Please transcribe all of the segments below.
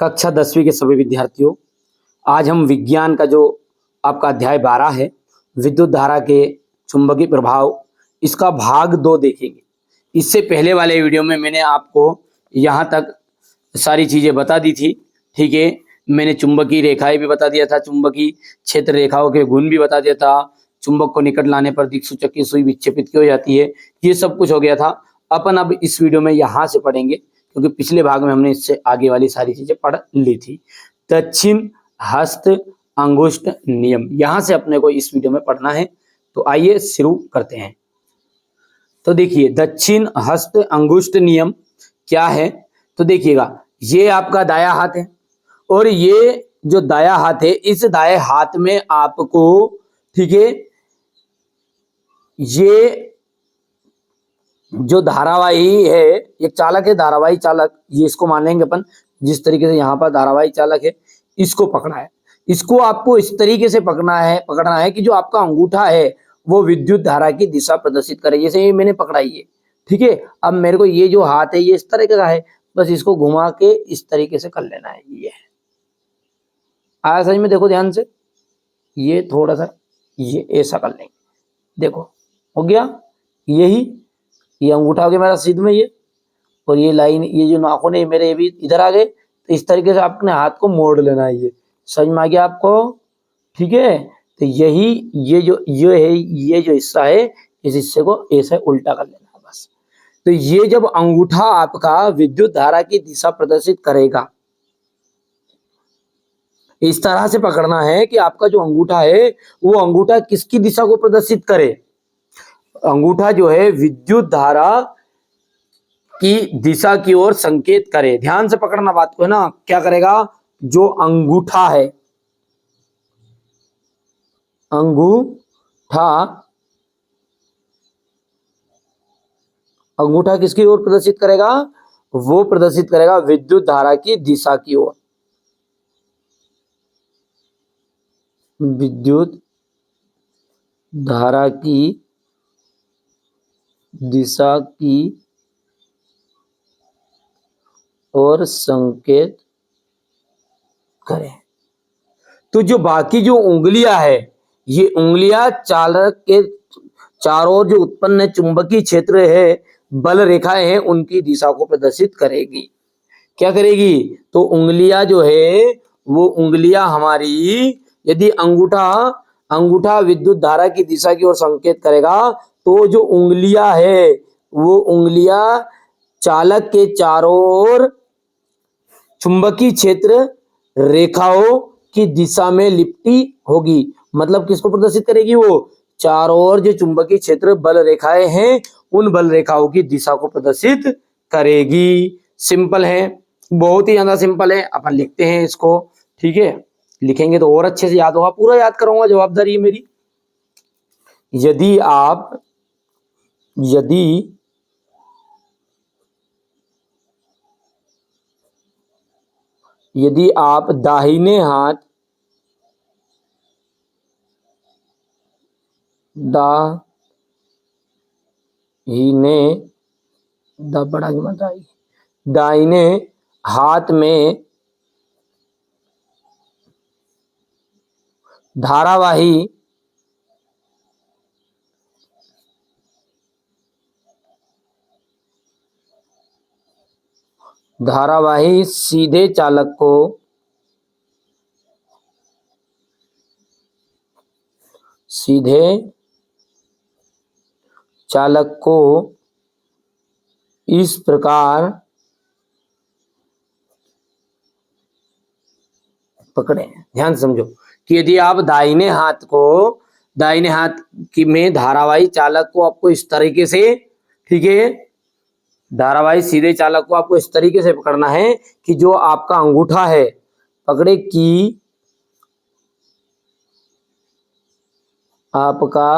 कक्षा 10वीं के सभी विद्यार्थियों, आज हम विज्ञान का जो आपका अध्याय 12 है, विद्युत धारा के चुंबकीय प्रभाव, इसका भाग 2 देखेंगे। इससे पहले वाले वीडियो में मैंने आपको यहाँ तक सारी चीज़ें बता दी थी, ठीक है। मैंने चुंबकीय रेखाएं भी बता दिया था, चुंबकीय क्षेत्र रेखाओं के गुण भी बता दिया था, चुंबक को निकट लाने पर दिक्सूचक की सुई विक्षेपित क्यों जाती है, ये सब कुछ हो गया था। अपन अब इस वीडियो में यहाँ से पढ़ेंगे, क्योंकि पिछले भाग में हमने इससे आगे वाली सारी चीजें पढ़ ली थी। दक्षिण हस्त अंगुष्ठ नियम, यहाँ से अपने को इस वीडियो में पढ़ना है। तो आइए शुरू करते हैं। तो देखिए, दक्षिण हस्त अंगुष्ठ नियम क्या है। तो देखिएगा, ये आपका दाया हाथ है और ये जो दाया हाथ है, इस दाएं हाथ में आपको, ठीक है, ये जो धारावाही है, एक चालक है, धारावाही चालक, ये इसको मान लेंगे अपन। जिस तरीके से यहाँ पर धारावाही चालक है, इसको पकड़ा है। इसको आपको इस तरीके से पकड़ना है कि जो आपका अंगूठा है वो विद्युत धारा की दिशा प्रदर्शित करे। जैसे ये मैंने पकड़ा ही है, ठीक है। अब मेरे को ये जो हाथ है ये इस तरीके का है, बस इसको घुमा के इस तरीके से कर लेना है। ये आया समझ में? देखो ध्यान से, ये थोड़ा सा ये ऐसा कर लेंगे। देखो हो गया, यही ये अंगूठा हो गया मेरा सीध में, ये और ये लाइन, ये जो नाखून है मेरे, ये भी इधर आ गए। तो इस तरीके से आपने हाथ को मोड़ लेना है। ये समझ में आ गया आपको? ठीक है। तो यही ये जो हिस्सा है, इस हिस्से को ऐसे उल्टा कर लेना है बस। तो ये जब अंगूठा आपका विद्युत धारा की दिशा प्रदर्शित करेगा, इस तरह से पकड़ना है कि आपका जो अंगूठा है वो अंगूठा किसकी दिशा को प्रदर्शित करे। अंगूठा जो है विद्युत धारा की दिशा की ओर संकेत करे। ध्यान से पकड़ना बात को, है ना। क्या करेगा? जो अंगूठा है, अंगूठा किसकी ओर प्रदर्शित करेगा? वो प्रदर्शित करेगा विद्युत धारा की दिशा की ओर। विद्युत धारा की दिशा की ओर संकेत करें। तो जो बाकी जो उंगलियां है, ये उंगलियां चालक के चारों ओर जो उत्पन्न चुंबकीय क्षेत्र है, बल रेखाएं हैं, उनकी दिशा को प्रदर्शित करेगी। क्या करेगी? तो उंगलियां जो है वो उंगलियां हमारी, यदि अंगूठा विद्युत धारा की दिशा की ओर संकेत करेगा, तो जो उंगलियां है वो उंगलियां चालक के चारों ओर चुंबकीय क्षेत्र रेखाओं की दिशा में लिपटी होगी। मतलब किसको प्रदर्शित करेगी? वो चारों ओर जो चुंबकीय क्षेत्र बल रेखाएं हैं, उन बल रेखाओं की दिशा को प्रदर्शित करेगी। सिंपल है, बहुत ही ज्यादा सिंपल है। अपन लिखते हैं इसको, ठीक है। लिखेंगे तो और अच्छे से याद होगा, पूरा याद करूंगा, जवाबदारी है मेरी। यदि आप दाहिने हाथ में धारावाही सीधे चालक को इस प्रकार पकड़े। ध्यान समझो कि यदि आप दाहिने हाथ की में धारावाही चालक को आपको इस तरीके से, ठीक है, धारावाही सीधे चालक को आपको इस तरीके से पकड़ना है कि जो आपका अंगूठा है पकड़े कि आपका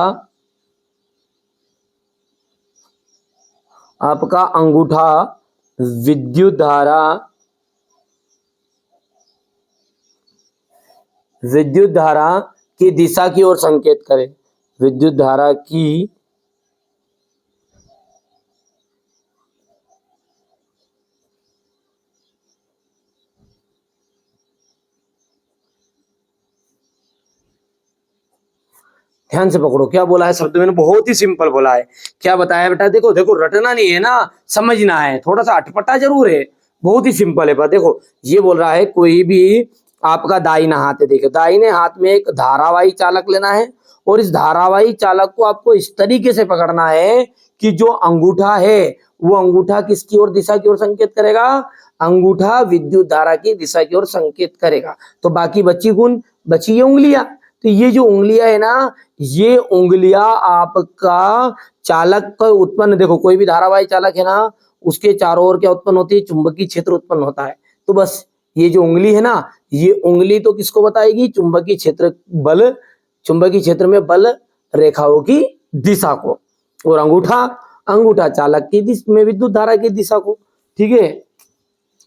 अंगूठा विद्युत धारा की दिशा की ओर संकेत करे। विद्युत धारा की ध्यान से पकड़ो, क्या बोला है शब्द मैंने बहुत ही सिंपल बोला है। क्या बताया बेटा, देखो देखो रटना नहीं है ना, समझना है, थोड़ा सा अटपटा जरूर है, बहुत ही सिंपल है। पर देखो ये बोल रहा है कोई भी आपका दाहिना हाथ है, देखो दाहिने हाथ में एक धारावाही चालक लेना है और इस धारावाही चालक को आपको इस तरीके से पकड़ना है कि जो अंगूठा है वो अंगूठा किसकी ओर, दिशा की ओर संकेत करेगा, अंगूठा विद्युत धारा की दिशा की ओर संकेत करेगा। तो बाकी बची ये उंगलियां, तो ये जो उंगलियां है ना, ये उंगलियां आपका चालक का उत्पन्न, देखो कोई भी धारावाही चालक है ना, उसके चारों ओर क्या उत्पन्न होती है, चुंबकीय क्षेत्र उत्पन्न होता है। तो बस ये जो उंगली है ना, ये उंगली तो किसको बताएगी, चुंबकीय क्षेत्र बल, चुंबकीय क्षेत्र में बल रेखाओं की दिशा को, और अंगूठा अंगूठा चालक की दिशा में विद्युत धारा की दिशा को। ठीक है,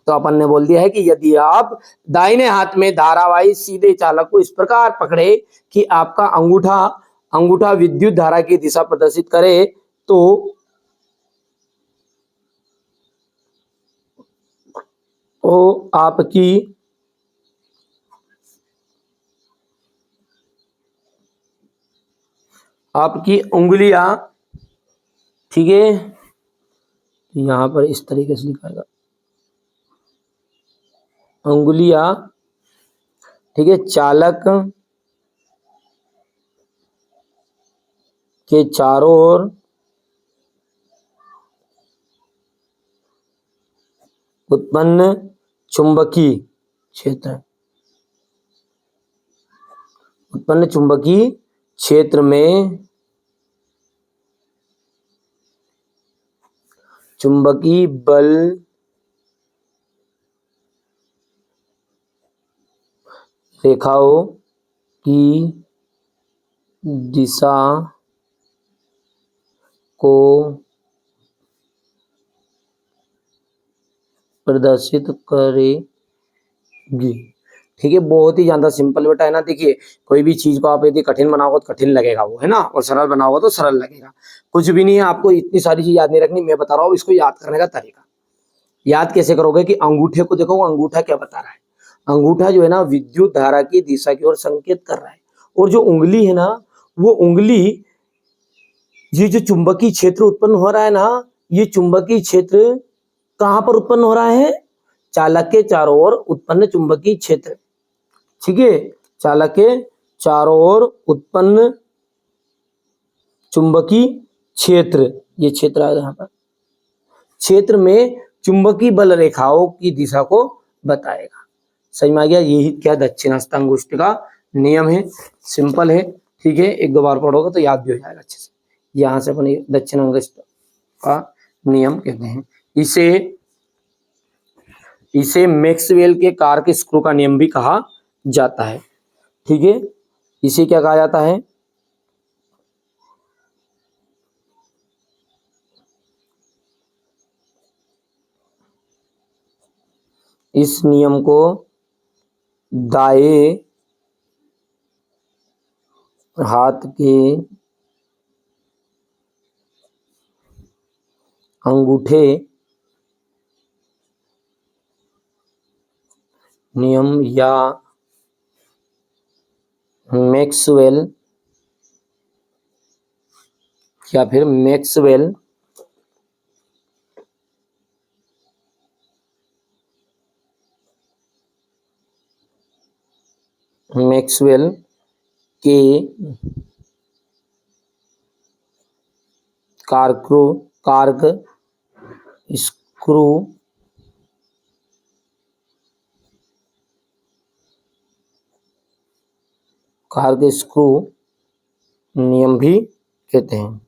तो अपन ने बोल दिया है कि यदि आप दाहिने हाथ में धारावाही सीधे चालक को इस प्रकार पकड़े कि आपका अंगूठा अंगूठा विद्युत धारा की दिशा प्रदर्शित करे, तो आपकी उंगलियां, ठीक है, यहां पर इस तरीके से लिखा है उंगलियां, ठीक है, चालक के चारों ओर उत्पन्न चुंबकीय क्षेत्र, उत्पन्न चुंबकीय क्षेत्र में चुंबकीय बल रेखाओं की दिशा को प्रदर्शित करेगी। ठीक है, बहुत ही ज्यादा सिंपल बेटा है ना। देखिए कोई भी चीज को आप यदि कठिन बनाओगे तो कठिन लगेगा वो, है ना, और सरल बनाओगे तो सरल लगेगा। कुछ भी नहीं है, आपको इतनी सारी चीज याद नहीं रखनी, मैं बता रहा हूँ इसको याद करने का तरीका। याद कैसे करोगे कि अंगूठे को देखो, अंगूठा क्या बता रहा है, अंगूठा जो है ना विद्युत धारा की दिशा की ओर संकेत कर रहा है, और जो उंगली है ना, वो उंगली, ये जो चुंबकीय क्षेत्र उत्पन्न हो रहा है ना, ये चुंबकीय क्षेत्र कहां पर उत्पन्न हो रहा है, चालक के चारों ओर उत्पन्न चुंबकीय क्षेत्र। ठीक है, चालक के चारों ओर उत्पन्न चुंबकीय क्षेत्र, ये क्षेत्र है यहाँ पर, क्षेत्र में चुंबकीय बल रेखाओं की दिशा को बताएगा। समझ में आ गया, यही क्या दक्षिणास्थ अंगुष्ठ का नियम है, सिंपल है। ठीक है, एक दो बार पढ़ोगे तो याद भी हो जाएगा अच्छे से। यहां से अपने दक्षिण अंगुष्ठ का नियम कहते हैं। इसे मैक्सवेल के कार्क स्क्रू का नियम भी कहा जाता है। ठीक है, इसे क्या कहा जाता है, इस नियम को दाएं हाथ के अंगूठे नियम या मैक्सवेल या फिर मैक्सवेल के कार्क स्क्रू नियम भी कहते हैं,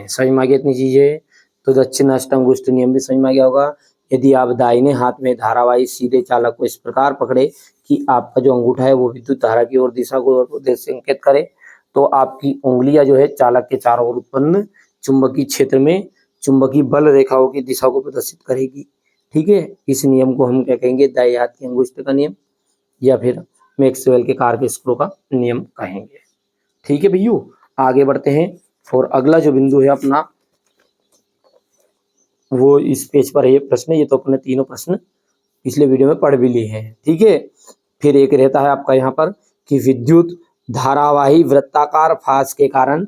समझ में आ गया इतनी चीजें। तो दक्षिणाष्ट अंगुष्ठ नियम भी समझ में आ गया होगा। यदि आप दाहिने हाथ में धारावाही सीधे चालक को इस प्रकार पकड़े कि आपका जो अंगूठा है वो विद्युत धारा की ओर दिशा को संकेत करे, तो आपकी उंगलियां जो है चालक के चारों ओर उत्पन्न चुंबकीय क्षेत्र में चुंबकीय बल रेखाओं की दिशा को प्रदर्शित करेगी। ठीक है, इस नियम को हम क्या कहेंगे, दाएं हाथ के अंगुष्ठ का नियम या फिर मैक्सवेल के कार्क स्क्रू का नियम कहेंगे। ठीक है भैया, आगे बढ़ते हैं और अगला जो बिंदु है अपना, वो इस पेज पर है ये प्रश्न। ये तो अपने तीनों प्रश्न पिछले वीडियो में पढ़ भी लिए हैं, ठीक है। फिर एक रहता है आपका यहाँ पर कि विद्युत धारावाही वृत्ताकार फास के कारण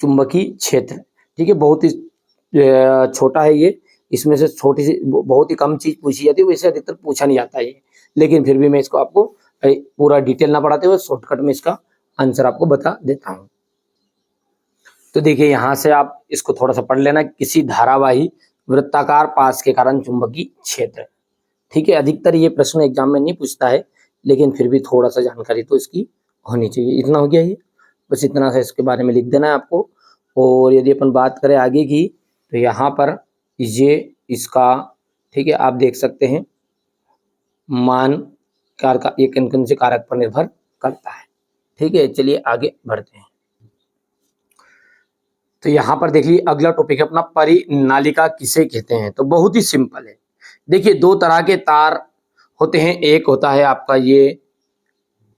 चुंबकीय क्षेत्र, ठीक है। बहुत ही छोटा है ये, इसमें से छोटी सी बहुत ही कम चीज पूछी जाती है, वैसे अधिकतर पूछा नहीं जाता है ये, लेकिन फिर भी मैं इसको आपको पूरा डिटेल ना पढ़ाते हुए शॉर्टकट में इसका आंसर आपको बता देता हूँ। तो देखिए यहाँ से आप इसको थोड़ा सा पढ़ लेना, किसी धारावाही वृत्ताकार पास के कारण चुंबकीय क्षेत्र, ठीक है। अधिकतर ये प्रश्न एग्जाम में नहीं पूछता है, लेकिन फिर भी थोड़ा सा जानकारी तो इसकी होनी चाहिए। इतना हो गया ये, बस इतना सा इसके बारे में लिख देना है आपको। और यदि अपन बात करें आगे की, तो यहाँ पर ये इसका, ठीक है, आप देख सकते हैं मान कार का एक कौन से कारक पर निर्भर करता है, ठीक है। चलिए आगे बढ़ते हैं। तो यहाँ पर देख लीजिए अगला टॉपिक है अपना परिनालिका किसे कहते हैं। तो बहुत ही सिंपल है। देखिए दो तरह के तार होते हैं, एक होता है आपका ये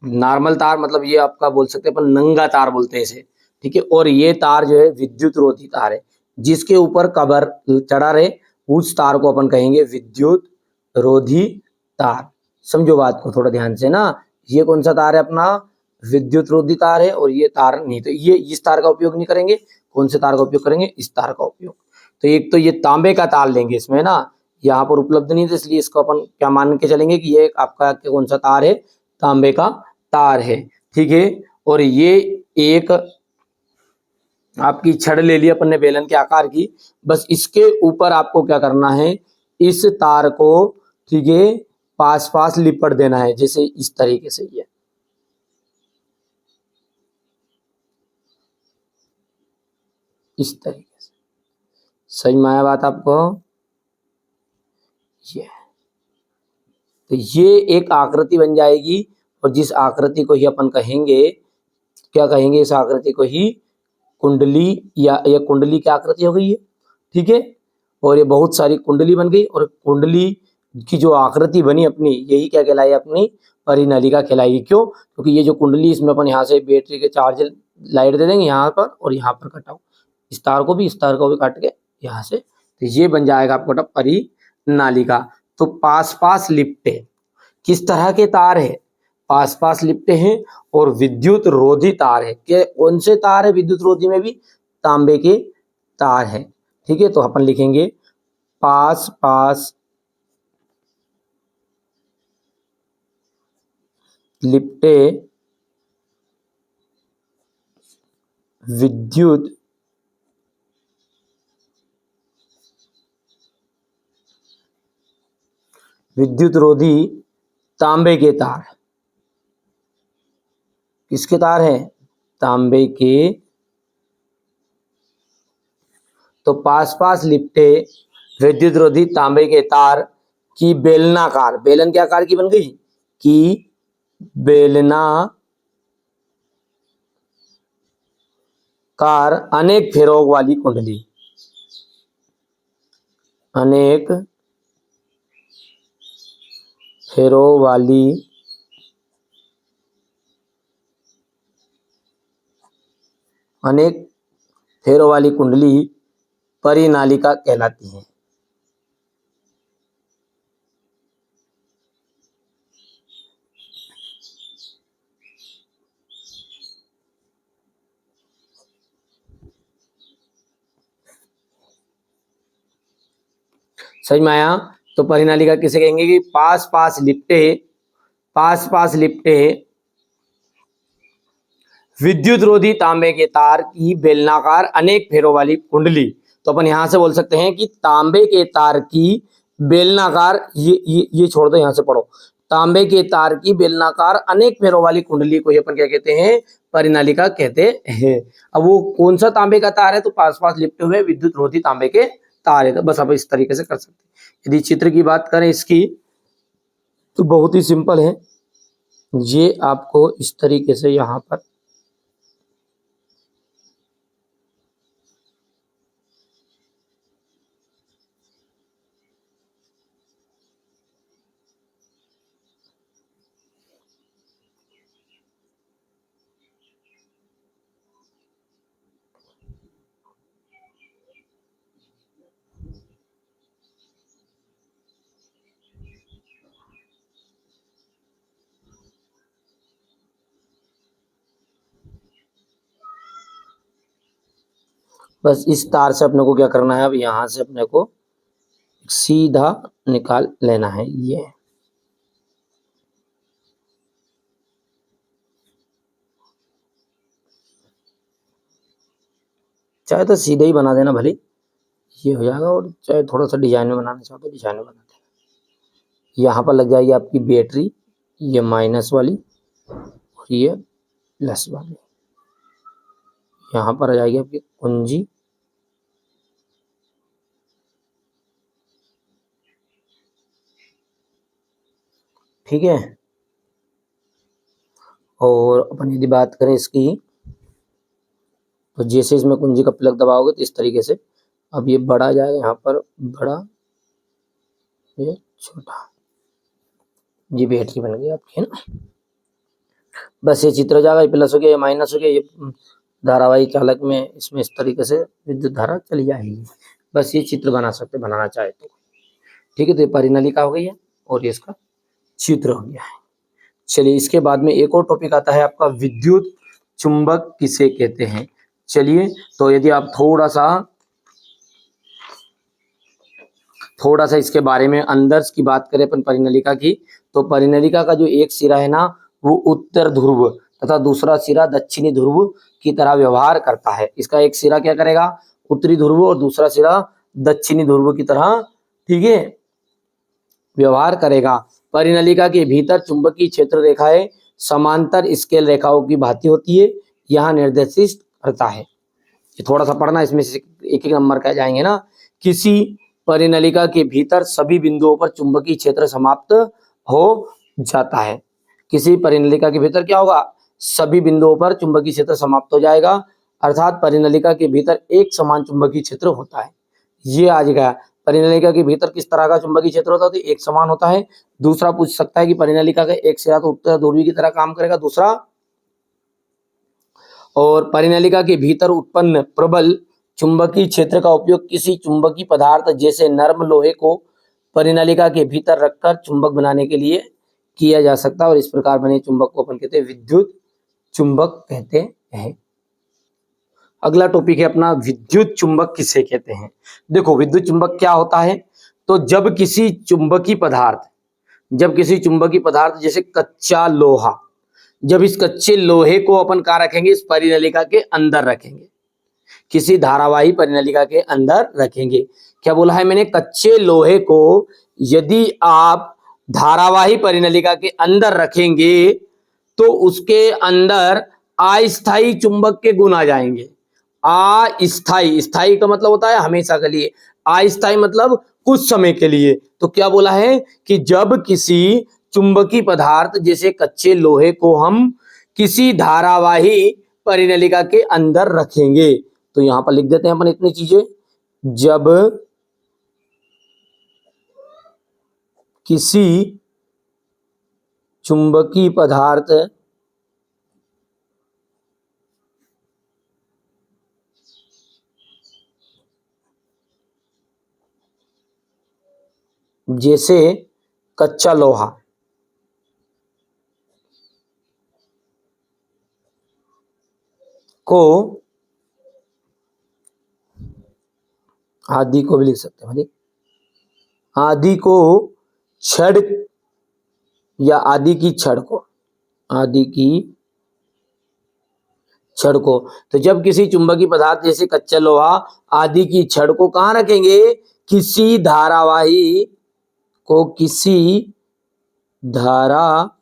नॉर्मल तार, मतलब ये आपका बोल सकते हैं अपन नंगा तार बोलते हैं इसे, ठीक है। और ये तार जो है विद्युत रोधी तार है, जिसके ऊपर कवर चढ़ा रहे उस तार को अपन कहेंगे विद्युत रोधी तार। समझो बात को थोड़ा ध्यान से ना, ये कौन सा तार है अपना, विद्युत रोधी तार है। और ये तार नहीं, तो ये इस तार का उपयोग नहीं करेंगे, कौन से तार का उपयोग करेंगे, इस तार का उपयोग। तो एक तो ये तांबे का तार लेंगे, इसमें ना यहाँ पर उपलब्ध नहीं है, इसलिए इसको अपन क्या मान के चलेंगे कि ये आपका कौन सा तार है, तांबे का तार है, ठीक है। और ये एक आपकी छड़ ले ली अपन ने बेलन के आकार की, बस इसके ऊपर आपको क्या करना है, इस तार को, ठीक है, पास पास लिपट देना है, जैसे इस तरीके से, ये इस तरीके से। समझ में आया बात आपको? ये तो ये एक आकृति बन जाएगी, और जिस आकृति को ही अपन कहेंगे, क्या कहेंगे, इस आकृति को ही कुंडली, या ये कुंडली की आकृति हो गई है, ठीक है। और ये बहुत सारी कुंडली बन गई, और कुंडली की जो आकृति बनी अपनी, यही क्या कहलाई, अपनी परिनालिका कहलाएगी। क्यों? क्योंकि ये जो कुंडली, इसमें अपन यहाँ से बैटरी के चार्ज लाइट दे देंगे यहाँ पर, और यहाँ पर कटाओ इस तार को भी, इस तार को भी काट के यहाँ से, तो ये बन जाएगा आपको परिनालिका। तो पास पास लिपटे किस तरह के तार है, पास पास लिपटे हैं, और विद्युत रोधी तार है। कि कौन से तार है विद्युत रोधी में भी, तांबे के तार है, ठीक है। तो अपन लिखेंगे पास पास लिपटे विद्युत विद्युत रोधी तांबे के तार, किसके तार है, तांबे के। तो पास पास लिपटे विद्युत रोधी तांबे के तार की बेलनाकार, बेलन के आकार की बन गई, की बेलनाकार अनेक फेरों वाली कुंडली, अनेक फेरों वाली अनेक फेरों वाली कुंडली परिनालिका कहलाती है। समझ में आया? तो परिनालिका किसे कहेंगे कि पास पास लिपटे विद्युत रोधी तांबे के तार की बेलनाकार अनेक फेरों वाली कुंडली। तो अपन यहां से बोल सकते हैं कि तांबे के तार की बेलनाकार, ये छोड़ दो, यहां से पढ़ो, तांबे के तार की बेलनाकार अनेक फेरों वाली कुंडली को अपन क्या कहते हैं, परिनालिका कहते हैं। अब वो कौन सा तांबे का तार है, तो पास पास लिपटे हुए विद्युत रोधी तांबे के तार है। तो बस आप इस तरीके से कर सकते हैं। यदि चित्र की बात करें इसकी, तो बहुत ही सिंपल है। ये आपको इस तरीके से यहाँ पर बस इस तार से अपने को क्या करना है, अब यहां से अपने को सीधा निकाल लेना है ये। चाहे तो सीधे ही बना देना भले, ये हो जाएगा, और चाहे थोड़ा सा डिजाइन में बनाना चाहो तो डिजाइन में बना देना। यहाँ पर लग जाएगी आपकी बैटरी, ये माइनस वाली और ये प्लस वाली। यहाँ पर आ जाएगी आपकी कुंजी, ठीक है। और अपन यदि बात करें इसकी, तो जैसे इसमें कुंजी का प्लग दबाओगे तो इस तरीके से अब ये बड़ा आ जाएगा, यहाँ पर बड़ा, ये छोटा, ये बैटरी बन गई आपकी, है ना। बस ये चित्र हो जाएगा, ये प्लस हो गया, ये माइनस हो गया, ये धारावाही चालक में इसमें इस तरीके से विद्युत धारा चली जाएगी। बस ये चित्र बना सकते, बनाना चाहे तो, ठीक है। तो ये परिनलिका हो गई है और ये इसका चित्र हो गया है। चलिए इसके बाद में एक और टॉपिक आता है आपका, विद्युत चुंबक किसे कहते हैं। चलिए तो यदि आप थोड़ा सा इसके बारे में अंदर की बात करें अपन परिनलिका की, तो परिनलिका का जो एक सिरा है ना, वो उत्तर ध्रुव तथा दूसरा सिरा दक्षिणी ध्रुव की तरह व्यवहार करता है। इसका एक सिरा क्या करेगा, उत्तरी ध्रुव, और दूसरा सिरा दक्षिणी ध्रुव की तरह, ठीक है, व्यवहार करेगा। परिनलिका के भीतर चुंबकीय क्षेत्र रेखाएं समांतर स्केल रेखाओं की भांति होती है, यहाँ निर्देशित करता है। ये थोड़ा सा पढ़ना, इसमें से एक एक नंबर का जाएंगे ना। किसी परिनलिका के भीतर सभी बिंदुओं पर चुंबकीय क्षेत्र समाप्त हो जाता है। किसी परिनलिका के भीतर क्या होगा, सभी बिंदुओं पर चुंबकीय क्षेत्र समाप्त हो जाएगा, अर्थात परिनलिका के भीतर एक समान चुंबकीय क्षेत्र होता है। ये आज गया, परिनलिका के भीतर किस तरह का चुंबकीय क्षेत्र होता है, तो एक समान होता है। दूसरा पूछ सकता है कि परिनलिका का एक सिरा तो उत्तर ध्रुवी की तरह काम करेगा, दूसरा, और परिनलिका के भीतर उत्पन्न प्रबल चुंबकीय क्षेत्र का उपयोग किसी चुंबकीय पदार्थ जैसे नरम लोहे को परिनलिका के भीतर रखकर चुंबक बनाने के लिए किया जा सकता है, और इस प्रकार बने चुंबक को अपन कहते हैं विद्युत चुंबक कहते हैं। अगला टॉपिक है अपना, विद्युत चुंबक किसे कहते हैं। देखो विद्युत चुंबक क्या होता है, तो जब किसी चुंबकीय पदार्थ जैसे कच्चा लोहा, जब इस कच्चे लोहे को अपन कहाँ रखेंगे, इस परिनलिका के अंदर रखेंगे, किसी धारावाही परिनलिका के अंदर रखेंगे। क्या बोला है मैंने, कच्चे लोहे को यदि आप धारावाही परिनलिका के अंदर रखेंगे तो उसके अंदर अस्थायी चुंबक के गुण आ जाएंगे। अस्थायी, स्थायी का मतलब होता है हमेशा के लिए, अस्थायी मतलब कुछ समय के लिए। तो क्या बोला है कि जब किसी चुंबकीय पदार्थ जैसे कच्चे लोहे को हम किसी धारावाही परिनलिका के अंदर रखेंगे, तो यहां पर लिख देते हैं अपन इतनी चीजें, जब किसी चुंबकीय पदार्थ जैसे कच्चा लोहा को, आदि को भी लिख सकते हैं, आदि को छड़ या आदि की छड़ को, आदि की छड़ को, तो जब किसी चुंबकीय पदार्थ जैसे कच्चा लोहा आदि की छड़ को कहाँ रखेंगे, किसी धारावाही को, किसी धारावाही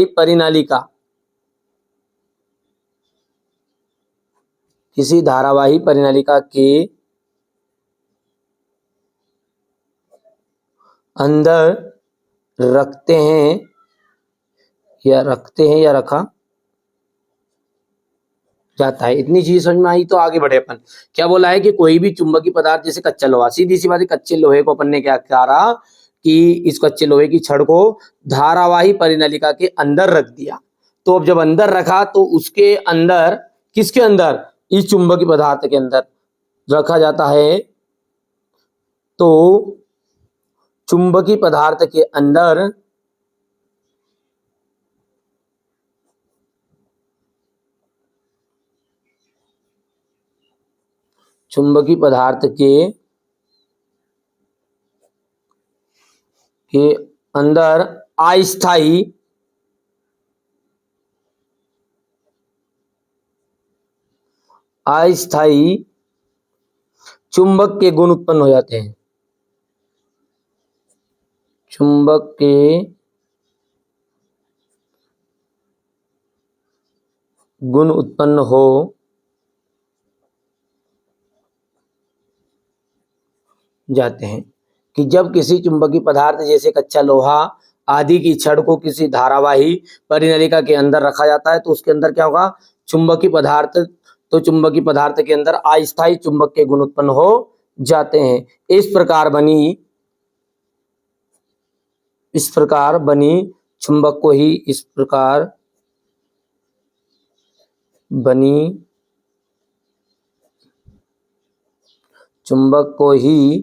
परिनलिका, किसी धारावाही परिनलिका के अंदर रखते हैं या रखा जाता है। इतनी चीज समझ में आई, तो आगे बढ़े अपन। क्या बोला है कि कोई भी चुंबकीय पदार्थ जैसे कच्चा लोहा, सीधी सी बात है, कच्चे लोहे को अपन ने क्या करा कि इस कच्चे लोहे की छड़ को धारावाही परिनलिका के अंदर रख दिया। तो अब जब अंदर रखा तो उसके अंदर, किसके अंदर, इस चुंबकीय पदार्थ के अंदर रखा जाता है। तो चुंबकीय पदार्थ के अंदर चुंबकीय पदार्थ के अंदर अस्थायी चुंबक के गुण उत्पन्न हो जाते हैं। चुंबक के गुण उत्पन्न हो जाते हैं कि जब किसी चुंबकीय पदार्थ जैसे कच्चा लोहा आदि की छड़ को किसी धारावाही परिनलिका के अंदर रखा जाता है तो उसके अंदर क्या होगा, चुंबकीय पदार्थ, तो चुंबकीय पदार्थ के अंदर अस्थायी चुंबक के गुण उत्पन्न हो जाते हैं। इस प्रकार बनी चुंबक को ही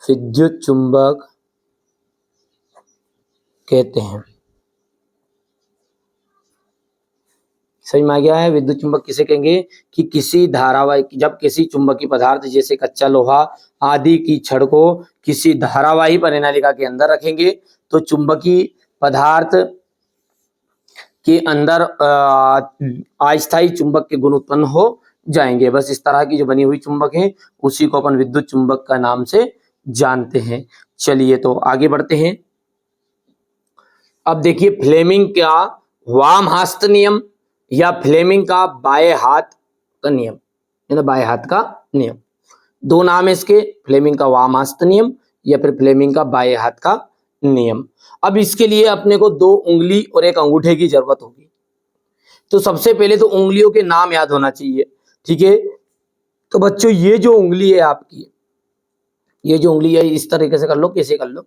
विद्युत चुंबक कहते हैं। समझ में आ गया है? विद्युत चुंबक किसे कहेंगे कि किसी धारावाही, जब किसी चुंबकीय पदार्थ जैसे कच्चा लोहा आदि की छड़ को किसी धारावाही परिनालिका के अंदर रखेंगे तो चुंबकीय पदार्थ के अंदर अस्थायी चुंबक के गुण उत्पन्न हो जाएंगे। बस इस तरह की जो बनी हुई चुंबक है उसी को अपन विद्युत चुंबक का नाम से जानते हैं। चलिए तो आगे बढ़ते हैं। अब देखिए फ्लेमिंग का वाम हस्त नियम या फ्लेमिंग का बाएं हाथ का नियम, बाएं हाथ का नियम, दो नाम है इसके, फ्लेमिंग का वाम हस्त नियम या फिर फ्लेमिंग का बाएं हाथ का नियम। अब इसके लिए अपने को 2 उंगली और 1 अंगूठे की जरूरत होगी। तो सबसे पहले तो उंगलियों के नाम याद होना चाहिए, ठीक है। तो बच्चों ये जो उंगली है आपकी, ये जो उंगली है इस तरीके से कर लो, कैसे कर लो,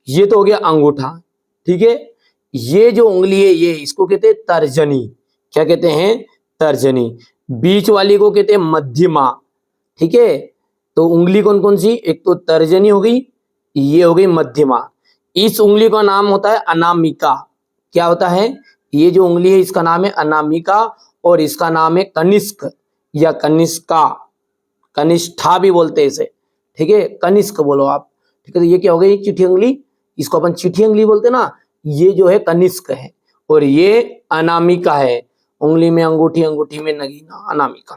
ये तो हो गया अंगूठा, ठीक है। ये जो उंगली है ये, इसको कहते हैं तर्जनी। क्या कहते हैं? तर्जनी। बीच वाली को कहते हैं मध्यमा, ठीक है। तो उंगली कौन कौन सी, एक तो तर्जनी हो गई, ये हो गई मध्यमा। इस उंगली का नाम होता है अनामिका। क्या होता है? ये जो उंगली है इसका नाम है अनामिका और इसका नाम है कनिष्क या कनिष्का, कनिष्ठा भी बोलते हैं इसे, ठीक है। कनिष्क बोलो आप, ठीक है। तो ये क्या हो गई, चिट्ठी उंगली, इसको अपन चिट्ठी उंगली बोलते हैं ना, ये जो है कनिष्क है और ये अनामिका है। उंगली में अंगूठी, अंगूठी में नगीना, अनामिका,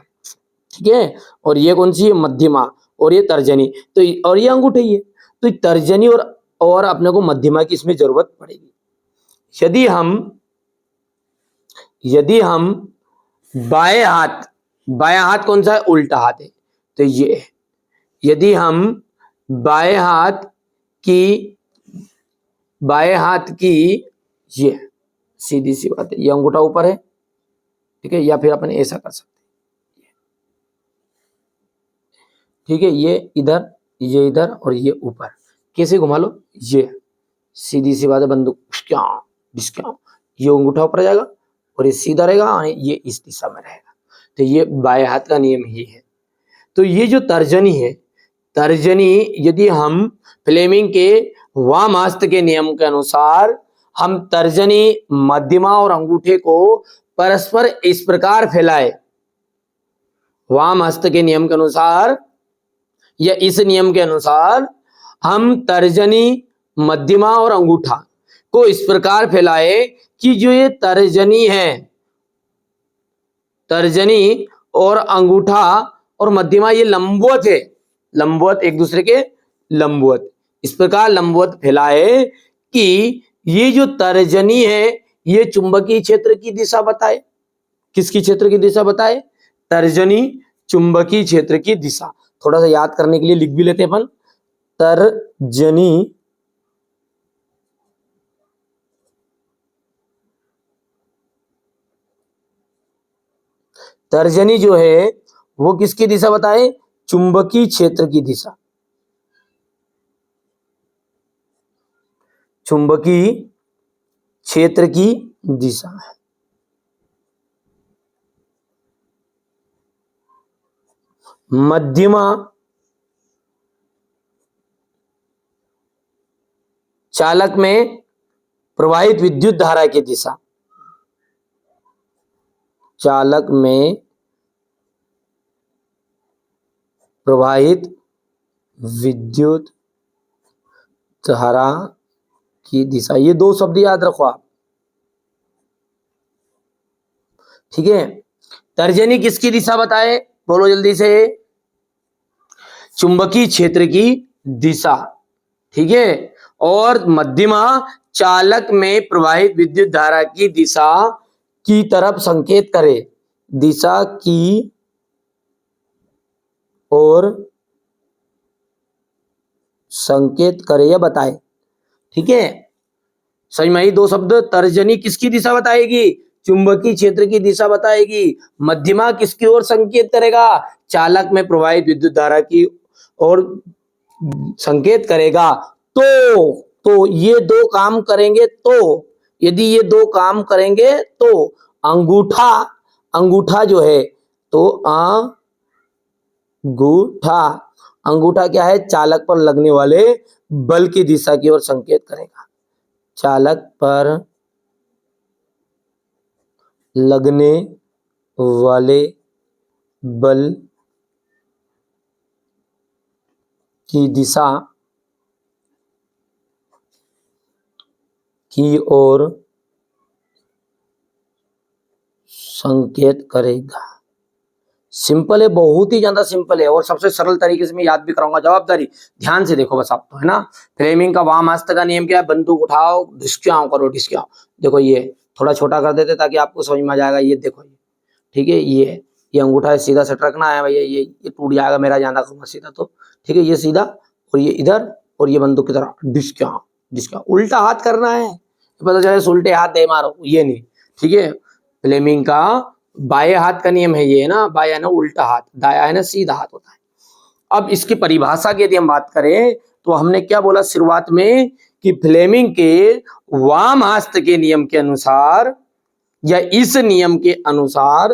ठीक है। और ये कौन सी है, मध्यमा, और ये तर्जनी। तो और ये अंगूठे ही है। तो तर्जनी और अपने को मध्यमा की इसमें जरूरत पड़ेगी। यदि हम बाएं हाथ कौन सा है, उल्टा हाथ है, तो ये है। यदि हम बाएं हाथ की ये सीधी सी बात है, ये अंगूठा ऊपर है, ठीक है, या फिर अपन ऐसा कर सकते हैं, ठीक है। ये इधर और ये ऊपर, कैसे घुमा लो, ये सीधी सी बात है, बंदूक ये अंगूठा ऊपर जाएगा और ये सीधा रहेगा और ये इस दिशा में रहेगा। तो ये बाएं हाथ का नियम ही है। तो ये जो तर्जनी है, तर्जनी यदि हम फ्लेमिंग के वाम हस्त के नियम के अनुसार हम तर्जनी, मध्यमा और अंगूठे को परस्पर इस प्रकार फैलाए, वाम हस्त के नियम के अनुसार या इस नियम के अनुसार हम तर्जनी, मध्यमा और अंगूठा को इस प्रकार फैलाए कि जो ये तर्जनी है, तर्जनी और अंगूठा और मध्यमा ये लंबवत है, लंबवत, एक दूसरे के लंबवत, इस प्रकार लंबवत फैलाए कि ये जो तर्जनी है ये चुंबकीय क्षेत्र की दिशा बताए। किसकी क्षेत्र की दिशा बताए? तर्जनी चुंबकीय क्षेत्र की दिशा। थोड़ा सा याद करने के लिए लिख भी लेते हैं अपन, तर्जनी जो है वो किसकी दिशा बताए? चुंबकीय क्षेत्र की दिशा, चुंबकीय क्षेत्र की दिशा है। मध्यमा चालक में प्रवाहित विद्युत धारा की दिशा, चालक में प्रवाहित विद्युत धारा की दिशा। ये दो शब्द याद रखो आप, ठीक है। तर्जनी किसकी दिशा बताए, बोलो जल्दी से। चुंबकीय क्षेत्र की दिशा, ठीक है। और मध्यमा चालक में प्रवाहित विद्युत धारा की दिशा की तरफ संकेत करे, दिशा की ओर संकेत करे या बताए, ठीक है। समझ में आई दो शब्द। तर्जनी किसकी दिशा बताएगी, चुंबकीय क्षेत्र की दिशा बताएगी। मध्यमा किसकी ओर संकेत करेगा, चालक में प्रवाहित विद्युत धारा की ओर संकेत करेगा। तो ये दो काम करेंगे, तो यदि ये दो काम करेंगे तो अंगूठा, अंगूठा जो है, तो अंगूठा, अंगूठा क्या है, चालक पर लगने वाले बल की दिशा की ओर संकेत करेगा। चालक पर लगने वाले बल की दिशा की ओर संकेत करेगा। सिंपल है, बहुत ही ज्यादा सिंपल है और सबसे सरल तरीके से मैं याद भी कराऊंगा। जवाबदारी ध्यान से देखो बस आप, तो है ना। फ्लेमिंग का वाम हस्त का नियम क्या है, बंदूक उठाओ ढिसक्याओ करो ढिसक्याओ। देखो ये थोड़ा छोटा कर देते ताकि आपको समझ में आ जाएगा। ये देखो ये, ठीक है, ये अंगूठा सीधा सेट रखना है भैया, ये टूट जाएगा मेरा ज्यादा करूंगा सीधा, तो ठीक है, ये सीधा और ये इधर और ये बंदूक की तरह ढिसक्याओ ढिसक्याओ। उल्टा हाथ करना है, पता चले उल्टे हाथ दे मारो, ये नहीं, ठीक है। फ्लेमिंग का बाएं हाथ का नियम है ये, है ना, बायां ना उल्टा हाथ, दाया है ना सीधा हाथ होता है। अब इसकी परिभाषा की यदि हम बात करें तो हमने क्या बोला शुरुआत में कि फ्लेमिंग के वाम हस्त के नियम के अनुसार या इस नियम के अनुसार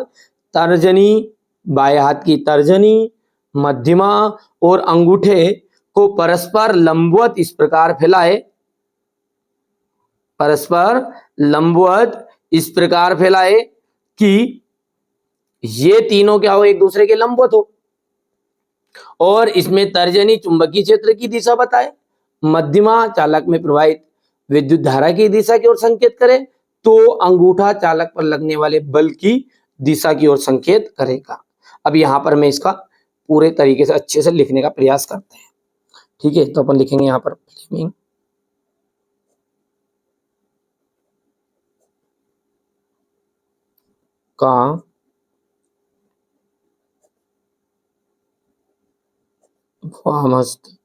तर्जनी, बाएं हाथ की तर्जनी, मध्यमा और अंगूठे को परस्पर लंबवत इस प्रकार फैलाए, परस्पर लंबवत इस प्रकार फैलाए कि ये तीनों क्या हो, एक दूसरे के लंबवत हो। और इसमें तर्जनी चुंबकीय क्षेत्र की दिशा बताए, मध्यमा चालक में प्रवाहित विद्युत धारा की दिशा की ओर संकेत करे, तो अंगूठा चालक पर लगने वाले बल की दिशा की ओर संकेत करेगा। अब यहां पर मैं इसका पूरे तरीके से अच्छे से लिखने का प्रयास करते हैं, ठीक है। तो अपन लिखेंगे यहां पर फ्लेमिंग का वामहस्त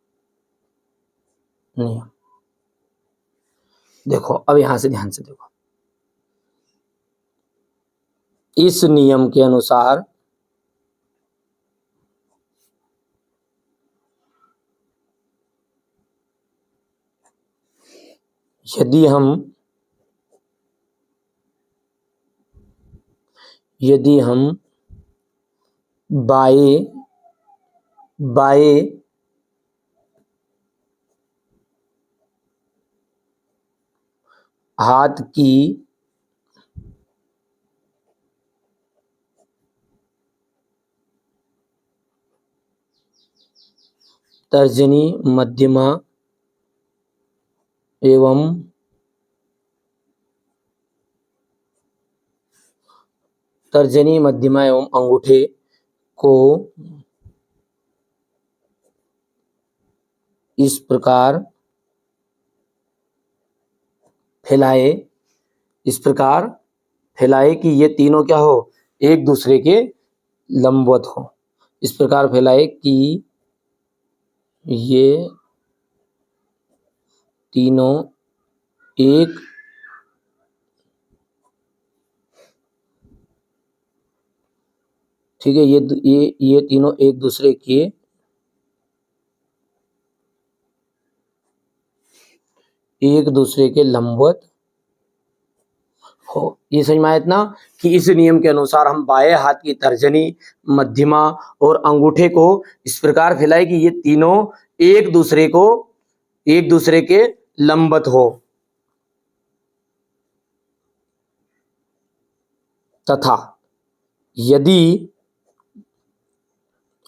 नियम। देखो अब यहां से ध्यान से देखो, इस नियम के अनुसार यदि हम बाएं हाथ की तर्जनी, मध्यमा एवं अंगूठे को इस प्रकार फैलाए, इस प्रकार फैलाए कि ये तीनों क्या हो, एक दूसरे के लंबवत हो। इस प्रकार फैलाए कि ये तीनों एक ठीक है, ये तीनों एक दूसरे के लंबवत हो। ये समझ में आया इतना कि इस नियम के अनुसार हम बाएं हाथ की तर्जनी, मध्यमा और अंगूठे को इस प्रकार फैलाए कि ये तीनों एक दूसरे के लंबवत हो, तथा यदि,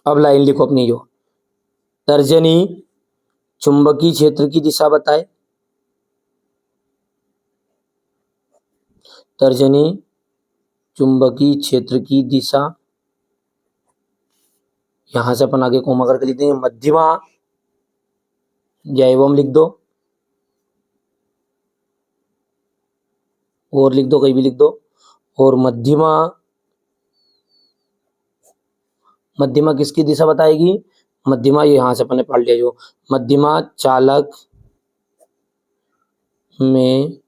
अब लाइन लिखो अपनी, जो तर्जनी चुंबकीय क्षेत्र की दिशा बताए, तर्जनी चुंबकीय क्षेत्र की दिशा, यहां से अपन आगे कोमा करके लिख देंगे मध्यमा, या एवं लिख दो, और लिख दो, कहीं भी लिख दो, और मध्यमा, मध्यमा किसकी दिशा बताएगी, मध्यमा ये यहां से अपन ने पढ़ लिया, जो मध्यमा चालक में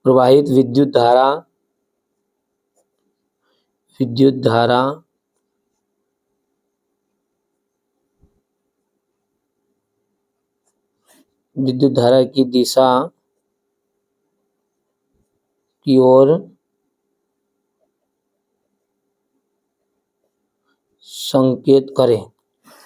प्रवाहित विद्युत धारा, विद्युत धारा विद्युत धारा की दिशा की ओर संकेत करें।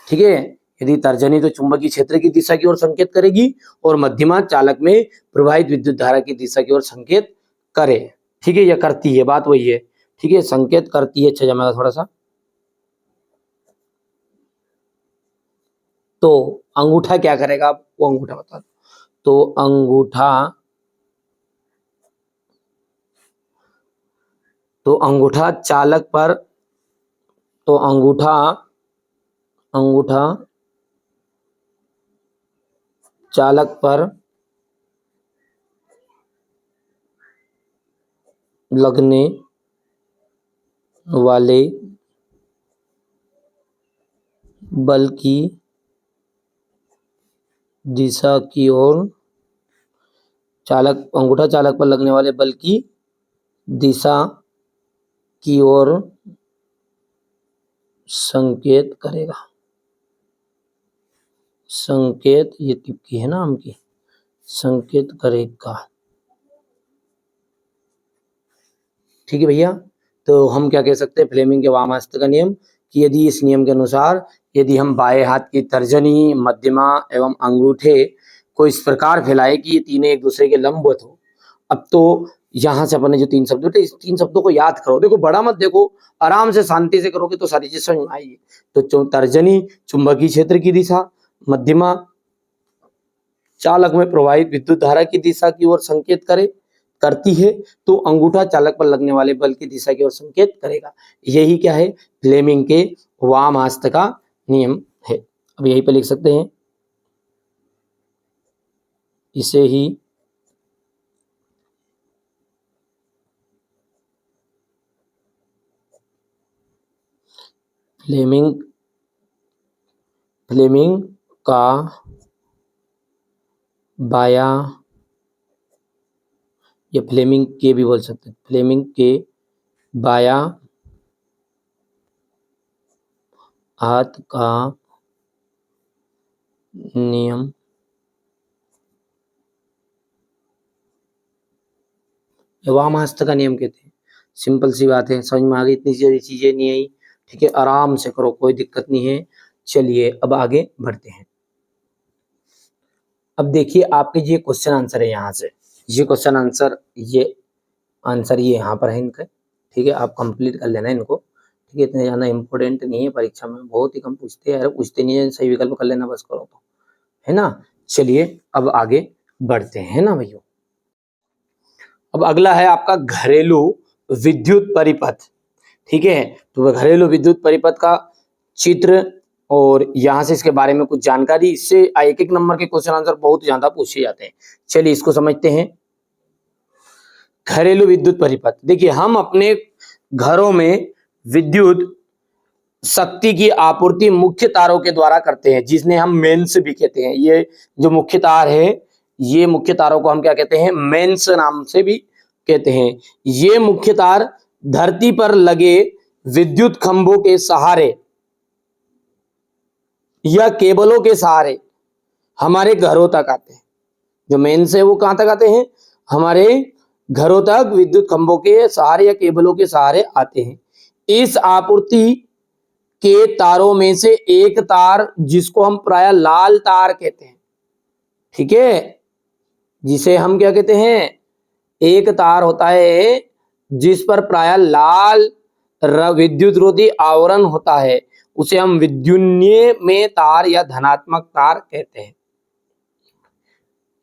ठीक है, यदि तर्जनी तो चुंबकीय क्षेत्र की दिशा की ओर संकेत करेगी और मध्यमा चालक में प्रवाहित विद्युत धारा की दिशा की ओर संकेत करे। ठीक है, यह करती है, बात वही है। ठीक है, संकेत करती है, अच्छा जमेगा थोड़ा सा। तो अंगूठा क्या करेगा, वो अंगूठा बता दो। तो अंगूठा, तो अंगूठा चालक पर, तो अंगूठा, अंगूठा चालक पर लगने वाले बल की दिशा की ओर, चालक, अंगूठा चालक पर लगने वाले बल की दिशा की ओर संकेत करेगा। संकेत, ये टिप्पी है ना आम की, संकेत करेगा। ठीक है भैया, तो हम क्या कह सकते हैं, फ्लेमिंग के वामास्त्र का नियम, कि यदि इस नियम के अनुसार यदि हम बाएं हाथ की तर्जनी, मध्यमा एवं अंगूठे को इस प्रकार फैलाए कि ये तीनों एक दूसरे के लंबवत हो। अब तो यहाँ से अपन ने जो 3 शब्द थे, इस 3 शब्दों को याद करो, देखो बड़ा मत देखो, आराम से शांति से करोगे तो सारी चीज समझ में आएगी। तो तर्जनी चुंबकीय क्षेत्र की दिशा, मध्यमा चालक में प्रवाहित विद्युत धारा की दिशा की ओर संकेत करती है, तो अंगूठा चालक पर लगने वाले बल की दिशा की ओर संकेत करेगा। यही क्या है, फ्लेमिंग के वामास्त्र का नियम है। अब यहीं पर लिख सकते हैं, इसे ही फ्लेमिंग, फ्लेमिंग का बाया, या फ्लेमिंग के भी बोल सकते हैं, फ्लेमिंग के बाया हाथ का नियम वामास्त्र का नियम कहते हैं। सिंपल सी बात है, समझ में आ गई, इतनी सारी चीजें नहीं आई। ठीक है, आराम से करो, कोई दिक्कत नहीं है। चलिए अब आगे बढ़ते हैं। अब देखिए आपके ये क्वेश्चन आंसर है, यहाँ से ये क्वेश्चन आंसर, ये आंसर ये यहाँ पर है इनका। ठीक है, आप कंप्लीट कर लेना इनको। ठीक है, इतने ज़्यादा इंपॉर्टेंट नहीं है, परीक्षा में बहुत ही कम पूछते हैं, पूछते नहीं है, सही विकल्प कर लेना बस करो तो, है ना। चलिए अब आगे बढ़ते हैं ना भैया। अब अगला है आपका घरेलू विद्युत परिपथ। ठीक है, तो घरेलू विद्युत परिपथ का चित्र और यहां से इसके बारे में कुछ जानकारी, इससे एक एक नंबर के क्वेश्चन आंसर बहुत ज्यादा पूछे जाते हैं। चलिए इसको समझते हैं। घरेलू विद्युत परिपथ, देखिए हम अपने घरों में विद्युत शक्ति की आपूर्ति मुख्य तारों के द्वारा करते हैं, जिसने हम मेंस भी कहते हैं। ये जो मुख्य तार है, ये मुख्य तारों को हम क्या कहते हैं, मेंस नाम से भी कहते हैं। ये मुख्य तार धरती पर लगे विद्युत खंभों के सहारे या केबलों के सहारे हमारे घरों तक आते हैं। जो मेंस है वो कहां तक आते हैं, हमारे घरों तक विद्युत खंभों के सहारे या केबलों के सहारे आते हैं। इस आपूर्ति के तारों में से एक तार, जिसको हम प्रायः लाल तार कहते हैं, ठीक है, जिसे हम क्या कहते हैं, एक तार होता है जिस पर प्राय लाल विद्युत रोधी आवरण होता है, उसे हम विद्युन्य में तार या धनात्मक तार कहते हैं।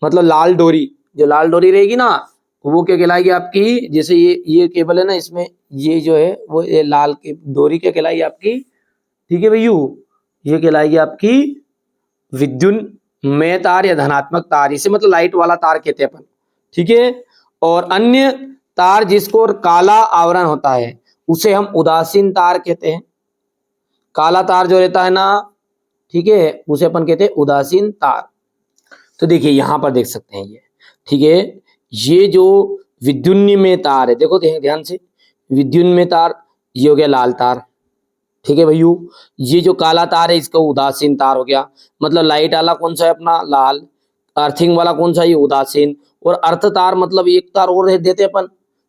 मतलब लाल डोरी, जो लाल डोरी रहेगी ना वो क्या कहलाएगी आपकी, जैसे ये केबल है ना, इसमें ये जो है वो ये लाल की डोरी क्या कहलाएगी आपकी, ठीक है भैया, ये कहलाएगी आपकी विद्युन्मय तार या धनात्मक तार, इसे मतलब लाइट वाला तार कहते हैं अपन, ठीक है। और अन्य तार जिसको काला आवरण होता है उसे हम उदासीन तार कहते हैं। काला तार जो रहता है ना, ठीक है, उसे अपन कहते हैं उदासीन तार। तो देखिए यहां पर देख सकते हैं ये, ठीक है, ये जो विद्युन्मय तार है, देखो ध्यान से, विद्युन्मय तार ये हो गया लाल तार, ठीक है भैया। ये जो काला तार है इसका उदासीन तार हो गया। मतलब लाइट वाला कौन सा है अपना, लाल। अर्थिंग वाला कौन सा, ये उदासीन। और अर्थ तार मतलब एक तार और देते अपन,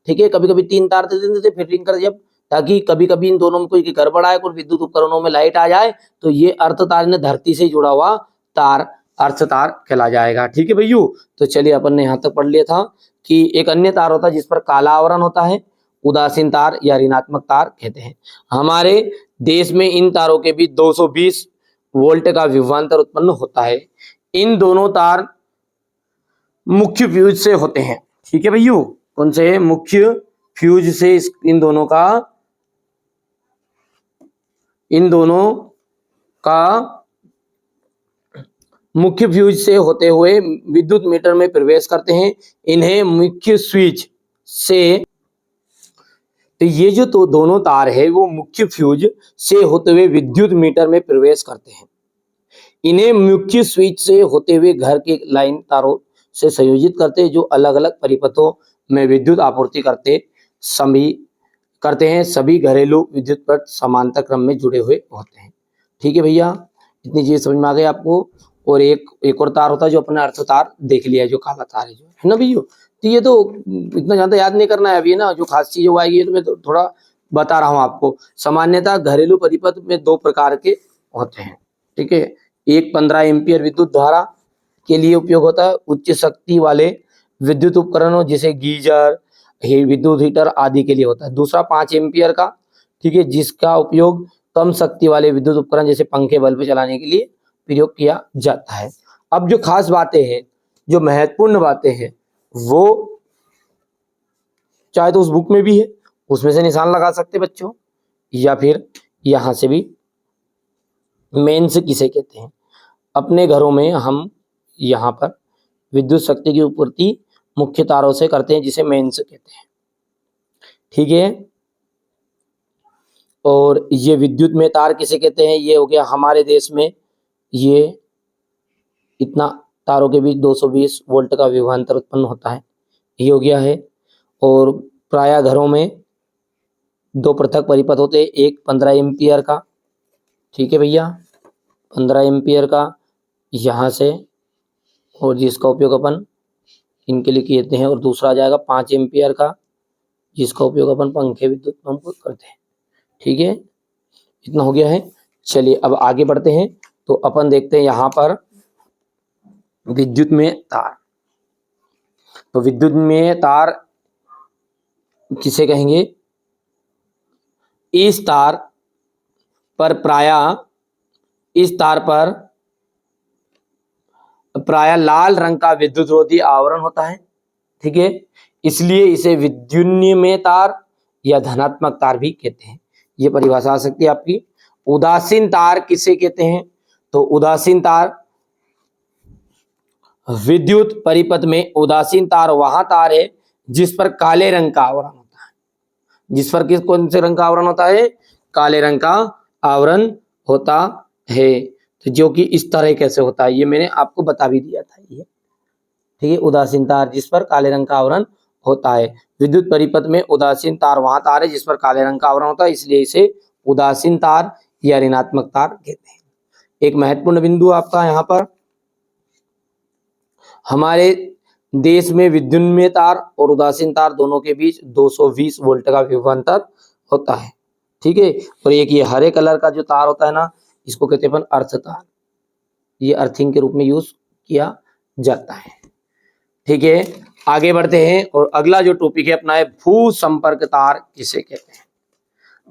ठीक है, कभी कभी 3 तार दे देते फिटिंग कर, जब ताकि कभी कभी इन दोनों में कोई गड़बड़ आए, कोई विद्युत उपकरणों में लाइट आ जाए तो ये अर्थ तार ने धरती से जुड़ा हुआ तार अर्थ तार कहला जाएगा, ठीक है भैया। तो चलिए अपन ने यहाँ तक पढ़ लिया था कि एक अन्य तार होता है जिस पर काला आवरण होता है, उदासीन तार या ऋणात्मक तार कहते हैं। हमारे देश में इन तारों के बीच 220 वोल्ट का विभवांतर उत्पन्न होता है। इन दोनों तार मुख्य फ्यूज से होते हैं, ठीक है भैया। कौन से, मुख्य फ्यूज से इन दोनों का मुख्य फ्यूज से होते हुए विद्युत मीटर में प्रवेश करते हैं। इन्हें मुख्य स्विच से, तो ये जो तो दोनों तार है वो मुख्य फ्यूज से होते हुए विद्युत मीटर में प्रवेश करते हैं। इन्हें मुख्य स्विच से होते हुए घर के लाइन तारों से संयोजित करते हैं, जो अलग अलग परिपथों में विद्युत आपूर्ति करते हैं। सभी घरेलू विद्युत पथ समांतर क्रम में जुड़े हुए होते हैं, ठीक है भैया। इतनी चीज समझ में आ गई आपको। और एक और तार होता है जो अपने अर्थ तार देख लिया, जो काला तार है, जो है ना भैया। तो ये तो इतना ज्यादा याद नहीं करना है अभी ना, जो खास चीजें आएगी तो मैं तो थोड़ा बता रहा हूँ आपको। सामान्यतः घरेलू परिपथ में 2 प्रकार के होते हैं, ठीक है। एक 15 एम्पियर विद्युत धारा के लिए उपयोग होता है, उच्च शक्ति वाले विद्युत उपकरणों जैसे गीजर, विद्युत हीटर आदि के लिए होता है। दूसरा 5 एम्पियर का, ठीक है, जिसका उपयोग कम शक्ति वाले विद्युत उपकरण जैसे पंखे बल्ब चलाने के लिए प्रयोग किया जाता है। अब जो खास बातें हैं, जो महत्वपूर्ण बातें हैं, वो चाहे तो उस बुक में भी है, उसमें से निशान लगा सकते बच्चों, या फिर यहां से भी। मेंस किसे कहते हैं, अपने घरों में हम यहाँ पर विद्युत शक्ति की आपूर्ति मुख्य तारों से करते हैं, जिसे मेंस कहते हैं, ठीक है। और ये विद्युत में तार किसे कहते हैं, ये हो गया हमारे देश में, ये इतना तारों के बीच 220 वोल्ट का विभवांतर उत्पन्न होता है, ये हो गया है। और प्राय घरों में 2 पृथक परिपथ होते हैं, एक 15 एम्पियर का, ठीक है भैया, 15 एम्पियर का यहाँ से, और जिसका उपयोग अपन इनके लिए कहते हैं। और दूसरा आ जाएगा 5 एम्पियर का, जिसका उपयोग अपन पंखे विद्युत पंप करते हैं, ठीक है। इतना हो गया है। चलिए अब आगे बढ़ते हैं। तो अपन देखते हैं यहाँ पर विद्युत में तार। तो विद्युत में तार किसे कहेंगे, इस तार पर प्राय लाल रंग का विद्युत रोधी आवरण होता है, ठीक है। इसलिए इसे विद्युन्मय तार या धनात्मक तार भी कहते हैं। ये परिभाषा आ सकती है आपकी। उदासीन तार किसे कहते हैं, तो उदासीन तार विद्युत परिपथ में उदासीन तार वहां तार है जिस पर काले रंग का आवरण होता है, जिस पर कौन से रंग का आवरण होता है, काले रंग का आवरण होता है। तो जो कि इस तरह कैसे होता है ये मैंने आपको बता भी दिया था, ये ठीक है। उदासीन तार जिस पर काले रंग का आवरण होता है, विद्युत परिपथ में उदासीन तार वहां तार है जिस पर काले रंग का आवरण होता है, इसलिए इसे उदासीन तार या ऋणात्मक तार कहते हैं। एक महत्वपूर्ण बिंदु आपका यहाँ पर, हमारे देश में विद्युन्मय तार और उदासीन तार दोनों के बीच 220 वोल्ट का विभवांतर होता है, ठीक है। और एक ये हरे कलर का जो तार होता है ना, इसको कहते हैं अपन अर्थ तार, ये अर्थिंग के रूप में यूज किया जाता है, ठीक है। आगे बढ़ते हैं और अगला जो टॉपिक है अपना है भू संपर्क तार किसे कहते हैं।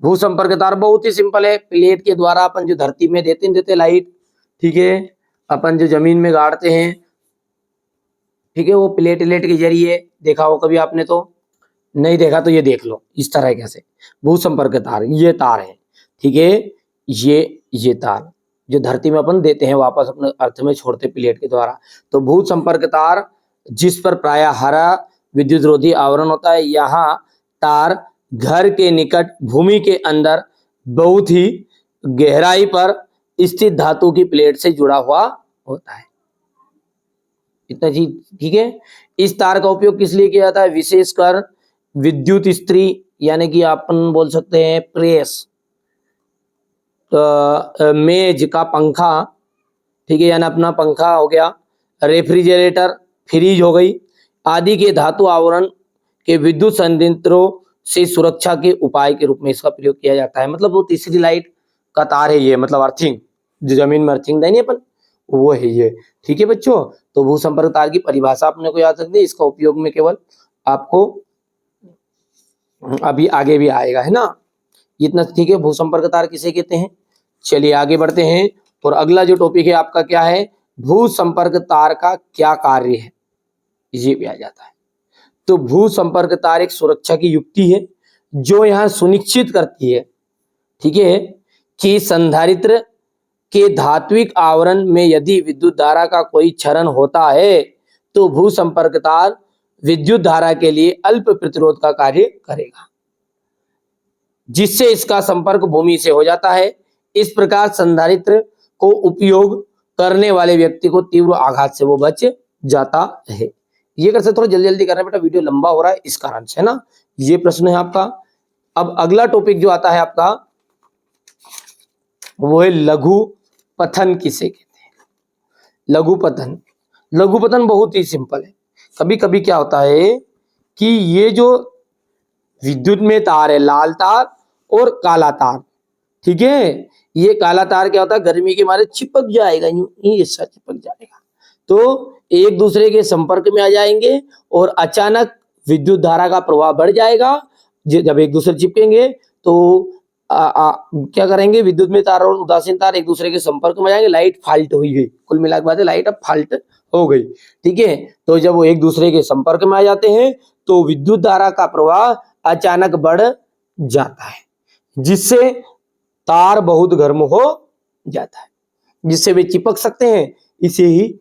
भू संपर्क तार बहुत ही सिंपल है, प्लेट के द्वारा अपन जो धरती में देते लाइट, ठीक है, अपन जो जमीन में गाड़ते हैं, ठीक है, वो प्लेट के जरिए देखा हो कभी आपने, तो नहीं देखा तो ये देख लो इस तरह कैसे भू संपर्क तार, ये तार है, ठीक है, ये तार जो धरती में अपन देते हैं वापस अपने अर्थ में छोड़ते प्लेट के द्वारा। तो भू संपर्क तार जिस पर प्राय हरा विद्युत रोधी आवरण होता है, यहाँ तार घर के निकट भूमि के अंदर बहुत ही गहराई पर स्थित धातु की प्लेट से जुड़ा हुआ होता है। इतना चीज ठीक है। इस तार का उपयोग किस लिए किया जाता है, विशेषकर विद्युत इस्त्री यानी कि अपन बोल सकते हैं प्रेस, मेज का पंखा, ठीक है, यानी अपना पंखा हो गया, रेफ्रिजरेटर, फ्रीज हो गई आदि के धातु आवरण के विद्युत संयंत्रों से सुरक्षा के उपाय के रूप में इसका प्रयोग किया जाता है। मतलब वो तीसरी लाइट का तार है ये, मतलब अर्थिंग, जो जमीन में अर्थिंग देनी अपन, वो है ये, ठीक है बच्चों। तो भू संपर्क तार की परिभाषा अपने को याद रखनी है, इसका उपयोग में केवल आपको अभी आगे भी आएगा, है ना, इतना ठीक है। भू संपर्क तार किसे कहते हैं, चलिए आगे बढ़ते हैं और अगला जो टॉपिक है आपका क्या है, भू संपर्क तार का क्या कार्य है, ये भी आ जाता है। तो भू संपर्क तार एक सुरक्षा की युक्ति है जो यहां सुनिश्चित करती है, ठीक है, कि संधारित्र के धात्विक आवरण में यदि विद्युत धारा का कोई क्षरण होता है तो भू संपर्क तार विद्युत धारा के लिए अल्प प्रतिरोध का कार्य करेगा, जिससे इसका संपर्क भूमि से हो जाता है। इस प्रकार संधारित्र को उपयोग करने वाले व्यक्ति को तीव्र आघात से वो बच जाता है। ये कर सकते, थोड़ा जल्दी जल्दी कर रहे हैं बेटा, वीडियो लंबा हो रहा है इस कारण से, है ना। ये प्रश्न है आपका। अब अगला टॉपिक जो आता है आपका वो है लघु पथन किसे कहते हैं। लघु पथन, लघु पथन बहुत ही सिंपल है। कभी कभी क्या होता है कि ये जो विद्युत में तार है, लाल तार और काला तार, ठीक है, ये काला तार क्या होता है, गर्मी के मारे चिपक जाएगा, यूं ऐसा चिपक जाएगा, तो एक दूसरे के संपर्क में आ जाएंगे और अचानक विद्युत धारा का प्रवाह बढ़ जाएगा। जब एक दूसरे चिपकेंगे तो क्या करेंगे, विद्युत में तार और उदासीन तार एक दूसरे के संपर्क में जाएंगे, लाइट फाल्ट हो गई, कुल मिला के बात है लाइट अब फाल्ट हो गई, ठीक है। तो जब वो एक दूसरे के संपर्क में आ जाते हैं तो विद्युत धारा का प्रवाह अचानक बढ़ जाता है, जिससे तार बहुत गर्म हो जाता है, जिससे वे चिपक सकते हैं। इसे ही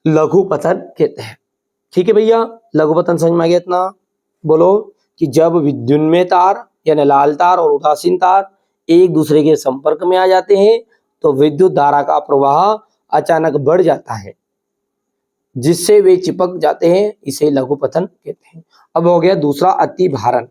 लघु पथन कहते हैं, ठीक है भैया। लघु पथन समझ में आ गया इतना। बोलो कि जब विद्युत में तार यानी लाल तार और उदासीन तार एक दूसरे के संपर्क में आ जाते हैं तो विद्युत धारा का प्रवाह अचानक बढ़ जाता है, जिससे वे चिपक जाते हैं, इसे लघु पथन कहते हैं। अब हो गया दूसरा अति भारण।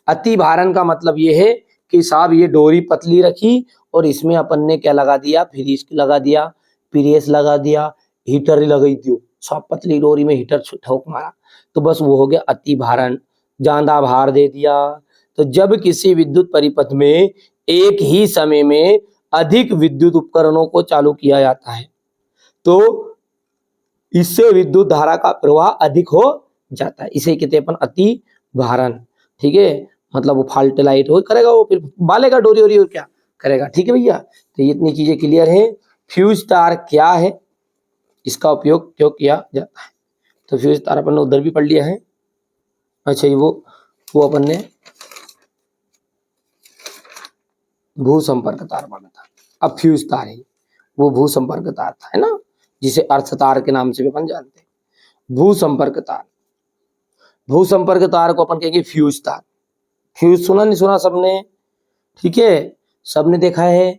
अति भारण का मतलब ये है कि साहब ये डोरी पतली रखी और इसमें अपन ने क्या लगा दिया, फ्रीज लगा दिया, प्रेस लगा दिया, हीटर लगाई दियो, सब पतली डोरी में हीटर ठोक मारा, तो बस वो हो गया अति भारण, ज्यादा भार दे दिया। तो जब किसी विद्युत परिपथ में एक ही समय में अधिक विद्युत उपकरणों को चालू किया जाता है तो इससे विद्युत धारा का प्रवाह अधिक हो जाता है, इसे कहते हैं अपन अति भारण, ठीक है। मतलब वो फाल्ट लाइट हो करेगा, वो फिर बालेगा डोरी ओरी और क्या करेगा, ठीक है भैया। तो ये इतनी चीजें क्लियर है। फ्यूज तार क्या है, इसका उपयोग क्यों किया जाता है, तो फ्यूज तार अपन ने उधर भी पढ़ लिया है। अच्छा ये वो अपन ने भू संपर्क तार पढ़ा था, अब फ्यूज तार है, वो भू संपर्क तार था, है ना, जिसे अर्थ तार के नाम से भी अपन जानते हैं। भू संपर्क तार, भू संपर्क तार को अपन कहेंगे फ्यूज तार। फ्यूज सुना नहीं सुना सबने, ठीक है, सबने देखा है।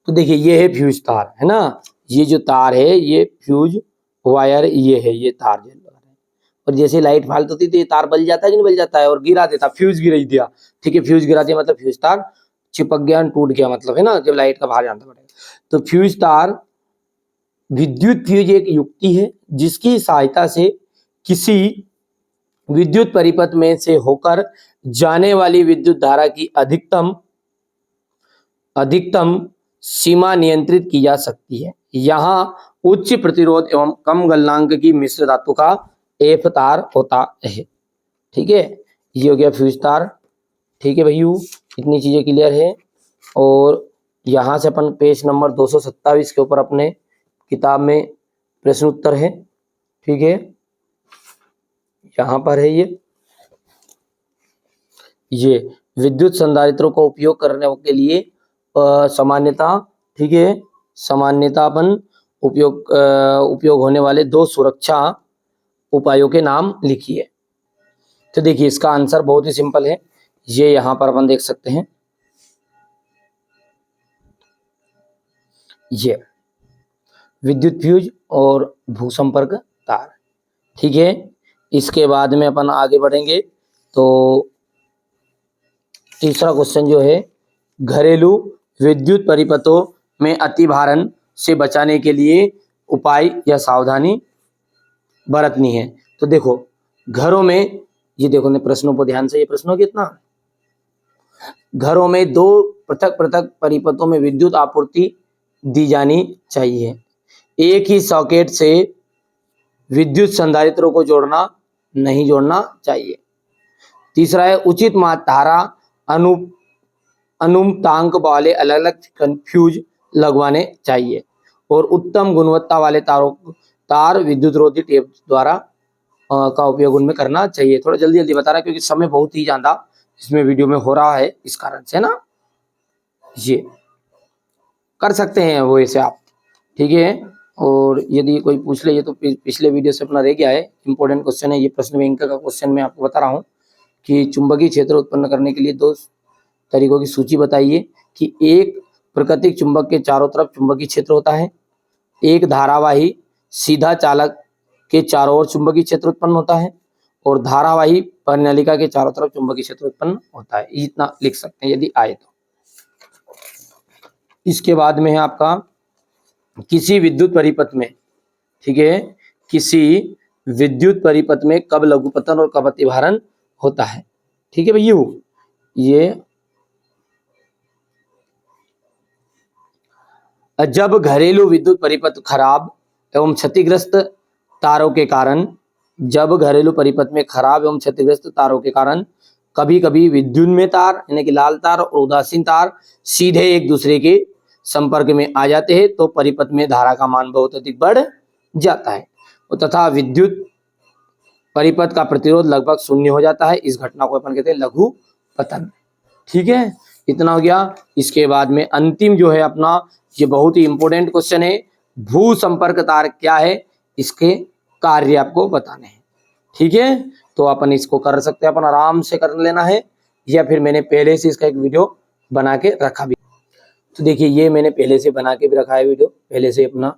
तो देखिए ये है फ्यूज तार, है ना, ये जो तार है ये फ्यूज वायर ये है, ये तार जल रहा है, और जैसे लाइट फाल्ट होती तो ये तार बल जाता है कि नहीं बल जाता है, और गिरा देता, फ्यूज गिरा दिया, ठीक है, फ्यूज गिरा दिया मतलब फ्यूज तार चिपक गया, टूट गया, मतलब है ना, जब लाइट का बाहर जाना पड़ेगा। तो फ्यूज तार, विद्युत फ्यूज एक युक्ति है जिसकी सहायता से किसी विद्युत परिपथ में से होकर जाने वाली विद्युत धारा की अधिकतम सीमा नियंत्रित की जा सकती है। यहाँ उच्च प्रतिरोध एवं कम गलनांक की मिश्र धातु का एफ तार होता है। ठीक है, ये हो गया फ्यूज तार। ठीक है भैया, इतनी चीजें क्लियर है। और यहाँ से अपन पेज नंबर 227 के ऊपर अपने किताब में प्रश्न उत्तर है। ठीक है, यहाँ पर है ये विद्युत संधारित्रों को उपयोग करने के लिए सामान्यता, ठीक है, सामान्यता अपन उपयोग होने वाले 2 सुरक्षा उपायों के नाम लिखिए। तो देखिए इसका आंसर बहुत ही सिंपल है, ये यहाँ पर अपन देख सकते हैं, ये विद्युत फ्यूज और भूसंपर्क तार। ठीक है, इसके बाद में अपन आगे बढ़ेंगे तो तीसरा क्वेश्चन जो है, घरेलू विद्युत परिपथों में अतिभारण से बचाने के लिए उपाय या सावधानी बरतनी है। तो देखो घरों में, ये देखो ने प्रश्नों को ध्यान से, ये प्रश्नों कितना, घरों में 2 पृथक पृथक परिपथों में विद्युत आपूर्ति दी जानी चाहिए। एक ही सॉकेट से विद्युत संधारित्रों को नहीं जोड़ना चाहिए। तीसरा है उचित धारा अनुपातांक वाले अलग अलग फ्यूज लगवाने चाहिए। और उत्तम गुणवत्ता वाले तार विद्युत रोधी टेप द्वारा का उपयोग उनमें करना चाहिए। थोड़ा जल्दी जल्दी बता रहा क्योंकि समय बहुत ही ज्यादा इसमें वीडियो में हो रहा है, इस कारण से ना, ये कर सकते हैं वो ऐसे आप। ठीक है, और यदि कोई पूछ ले, ये तो पिछले वीडियो से अपना रह गया है, इंपॉर्टेंट क्वेश्चन है ये, प्रश्न बैंक का क्वेश्चन मैं आपको बता रहा हूँ कि चुंबकीय क्षेत्र उत्पन्न करने के लिए 2 तरीकों की सूची बताइए। कि एक प्राकृतिक चुंबक के चारों तरफ चुंबकीय क्षेत्र होता है, एक धारावाही सीधा चालक के चारों ओर चुंबकीय क्षेत्र उत्पन्न होता है, और धारावाही परिनलिका के चारों तरफ चुंबकीय क्षेत्र उत्पन्न होता है। इतना लिख सकते हैं यदि आए तो। इसके बाद में है आपका किसी विद्युत परिपथ में, ठीक है, किसी विद्युत परिपथ में कब लघुपतन और कब अतिभारण होता है। ठीक है भैया, ये जब घरेलू विद्युत परिपथ खराब एवं क्षतिग्रस्त तारों के कारण, जब घरेलू परिपथ में खराब एवं क्षतिग्रस्त तारों के कारण कभी कभी विद्युन्मय तार यानी कि लाल तार और उदासीन तार सीधे एक दूसरे के संपर्क में आ जाते हैं तो परिपथ में धारा का मान बहुत अधिक बढ़ जाता है तथा विद्युत परिपथ का प्रतिरोध लगभग शून्य हो जाता है। इस घटना को अपन कहते हैं लघु पतन। ठीक है, इतना हो गया। इसके बाद में अंतिम जो है अपना, ये बहुत ही इंपॉर्टेंट क्वेश्चन है, भू संपर्क तार क्या है, इसके कार्य आपको बताने हैं। ठीक है, तो अपन इसको कर सकते हैं, अपन आराम से कर लेना है, या फिर मैंने पहले से इसका एक वीडियो बना के रखा भी। तो देखिए ये मैंने पहले से बना के भी रखा है वीडियो पहले से अपना।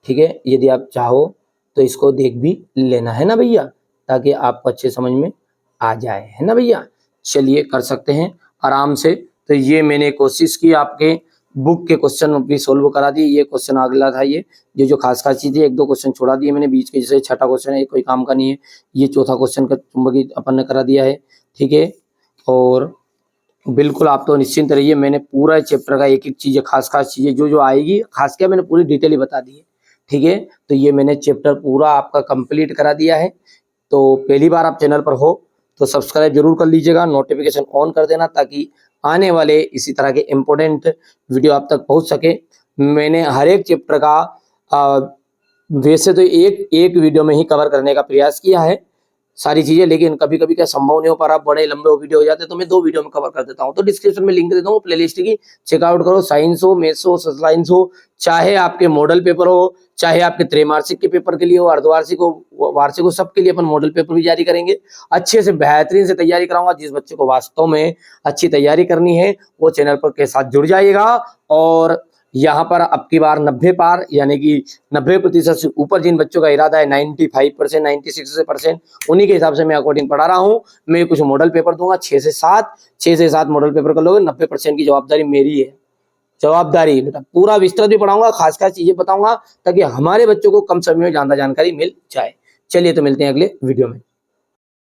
ठीक है, यदि आप चाहो तो इसको देख भी लेना है ना भैया, ताकि आपको अच्छे समझ में आ जाए, है ना भैया। चलिए कर सकते हैं आराम से। तो ये मैंने कोशिश की आपके बुक के क्वेश्चन भी सोल्व करा दिए। ये क्वेश्चन अगला था, ये जो खास चीजें 1-2 क्वेश्चन छोड़ा दिए मैंने बीच के, जैसे छठा क्वेश्चन है कोई काम का नहीं है, ये चौथा क्वेश्चन का चुंबकीय अपन ने करा दिया है। ठीक है, और बिल्कुल आप तो निश्चिंत रहिए, मैंने पूरा चैप्टर का एक एक चीज़ खास चीज़ें जो आएगी खास क्या मैंने पूरी डिटेल ही बता दी है। ठीक है, तो ये मैंने चैप्टर पूरा आपका कंप्लीट करा दिया है। तो पहली बार आप चैनल पर हो तो सब्सक्राइब जरूर कर लीजिएगा, नोटिफिकेशन ऑन कर देना ताकि आने वाले इसी तरह के इम्पोर्टेंट वीडियो आप तक पहुंच सके। मैंने हर एक चैप्टर का वैसे तो एक वीडियो में ही कवर करने का प्रयास किया है सारी चीजें, लेकिन कभी कभी क्या संभव नहीं हो पा रहा, बड़े लंबे वीडियो हो जाते हैं तो मैं 2 वीडियो में कवर कर देता हूं। तो डिस्क्रिप्शन में लिंक दे दूंगा प्लेलिस्ट की, चेकआउट करो। साइंस हो, मैथ्स हो, सोशल साइंस हो, चाहे आपके मॉडल पेपर हो, चाहे आपके त्रैमासिक के पेपर के लिए हो, अर्धवार्षिक हो, वार्षिक हो, सबके लिए अपन मॉडल पेपर भी जारी करेंगे। अच्छे से बेहतरीन से तैयारी कराऊंगा। जिस बच्चे को वास्तव में अच्छी तैयारी करनी है वो चैनल पर के साथ जुड़ जाइएगा। और यहाँ पर अब की बार 90 पार यानी कि 90% से ऊपर जिन बच्चों का इरादा है 95%, 96%, उन्हीं के हिसाब से मैं अकॉर्डिंग पढ़ा रहा हूँ। मैं कुछ मॉडल पेपर दूंगा 6 से 7 मॉडल पेपर कर लोगे, 90% की जवाबदारी मेरी है। जवाबदारी बेटा पूरा विस्तृत भी पढ़ाऊंगा, खास चीजें बताऊंगा ताकि हमारे बच्चों को कम समय में ज्यादा जानकारी मिल जाए। चलिए तो मिलते हैं अगले वीडियो में।